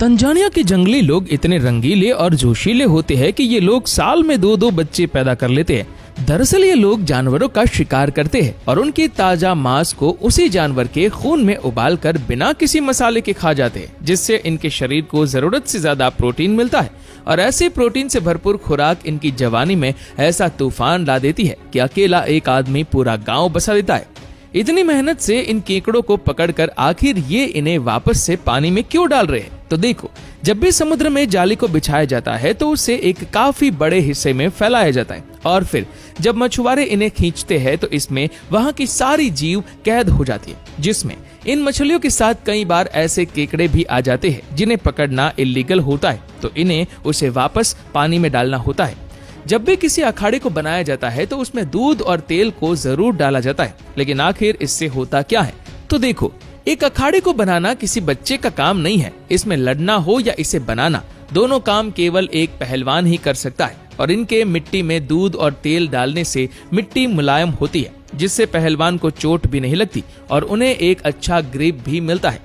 Tanzania के जंगली लोग इतने रंगीले और जोशीले होते हैं कि ये लोग साल में 2-2 बच्चे पैदा कर लेते हैं। दरअसल ये लोग जानवरों का शिकार करते हैं और उनके ताजा मांस को उसी जानवर के खून में उबालकर बिना किसी मसाले के खा जाते हैं, जिससे इनके शरीर को जरूरत से ज्यादा प्रोटीन मिलता है। और ऐसे प्रोटीन से भरपूर खुराक इनकी जवानी में ऐसा तूफान ला देती है कि अकेला एक आदमी पूरा गाँव बसा देता है। इतनी मेहनत से इन केकड़ों को पकड़कर आखिर ये इन्हें वापस से पानी में क्यों डाल रहे हैं? तो देखो, जब भी समुद्र में जाली को बिछाया जाता है तो उसे एक काफी बड़े हिस्से में फैलाया जाता है और फिर जब मछुआरे इन्हें खींचते हैं तो इसमें वहां की सारी जीव कैद हो जाती है, जिसमें इन मछलियों के साथ कई बार ऐसे केकड़े भी आ जाते हैं जिन्हें पकड़ना इलीगल होता है, तो इन्हें उसे वापस पानी में डालना होता है। जब भी किसी अखाड़े को बनाया जाता है तो उसमें दूध और तेल को जरूर डाला जाता है, लेकिन आखिर इससे होता क्या है? तो देखो, एक अखाड़े को बनाना किसी बच्चे का काम नहीं है। इसमें लड़ना हो या इसे बनाना, दोनों काम केवल एक पहलवान ही कर सकता है। और इनके मिट्टी में दूध और तेल डालने से मिट्टी मुलायम होती है, जिससे पहलवान को चोट भी नहीं लगती और उन्हें एक अच्छा ग्रिप भी मिलता है।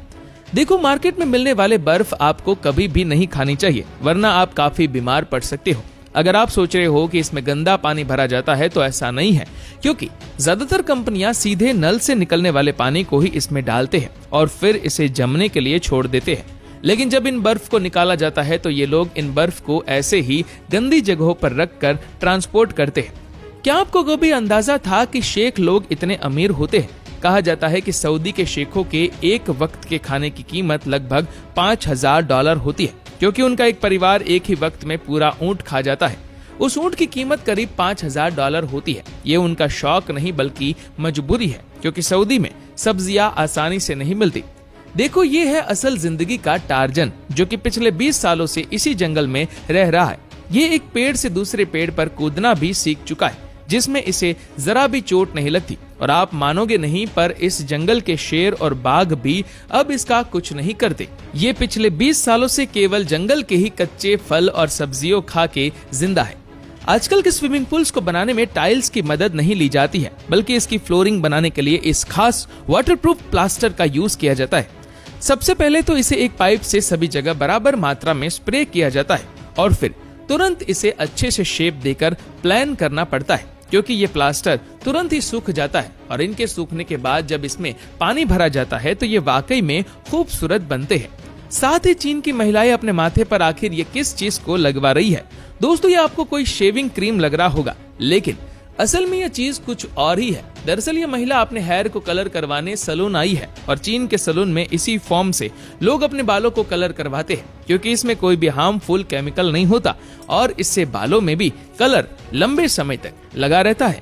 देखो, मार्केट में मिलने वाले बर्फ आपको कभी भी नहीं खानी चाहिए, वरना आप काफी बीमार पड़ सकते हो। अगर आप सोच रहे हो कि इसमें गंदा पानी भरा जाता है, तो ऐसा नहीं है, क्योंकि ज्यादातर कंपनियां सीधे नल से निकलने वाले पानी को ही इसमें डालते हैं और फिर इसे जमने के लिए छोड़ देते हैं। लेकिन जब इन बर्फ को निकाला जाता है तो ये लोग इन बर्फ को ऐसे ही गंदी जगहों पर रखकर ट्रांसपोर्ट करते हैं। क्या आपको कभी अंदाजा था कि शेख लोग इतने अमीर होते हैं? कहा जाता है कि सऊदी के शेखों के एक वक्त के खाने की कीमत लगभग $5000 होती है, क्योंकि उनका एक परिवार एक ही वक्त में पूरा ऊंट खा जाता है। उस ऊंट की कीमत करीब $5000 होती है। ये उनका शौक नहीं बल्कि मजबूरी है, क्योंकि सऊदी में सब्जियां आसानी से नहीं मिलती। देखो, ये है असल जिंदगी का टार्जन, जो कि पिछले 20 सालों से इसी जंगल में रह रहा है। ये एक पेड़ से दूसरे पेड़ पर कूदना भी सीख चुका है, जिसमें इसे जरा भी चोट नहीं लगती। और आप मानोगे नहीं, पर इस जंगल के शेर और बाघ भी अब इसका कुछ नहीं करते। ये पिछले 20 सालों से केवल जंगल के ही कच्चे फल और सब्जियों खा के जिंदा है। आजकल के स्विमिंग पूल्स को बनाने में टाइल्स की मदद नहीं ली जाती है, बल्कि इसकी फ्लोरिंग बनाने के लिए इस खास वाटरप्रूफ प्लास्टर का यूज किया जाता है। सबसे पहले तो इसे एक पाइप से सभी जगह बराबर मात्रा में स्प्रे किया जाता है और फिर तुरंत इसे अच्छे से शेप देकर प्लान करना पड़ता है, क्योंकि ये प्लास्टर तुरंत ही सूख जाता है। और इनके सूखने के बाद जब इसमें पानी भरा जाता है तो ये वाकई में खूबसूरत बनते हैं। साथ ही चीन की महिलाएं अपने माथे पर आखिर ये किस चीज को लगवा रही है? दोस्तों, ये आपको कोई शेविंग क्रीम लग रहा होगा, लेकिन असल में ये चीज कुछ और ही है। दरअसल ये महिला अपने हेयर को कलर करवाने सैलून आई है और चीन के सैलून में इसी फॉर्म से लोग अपने बालों को कलर करवाते हैं, क्योंकि इसमें कोई भी हार्मफुल केमिकल नहीं होता और इससे बालों में भी कलर लंबे समय तक लगा रहता है।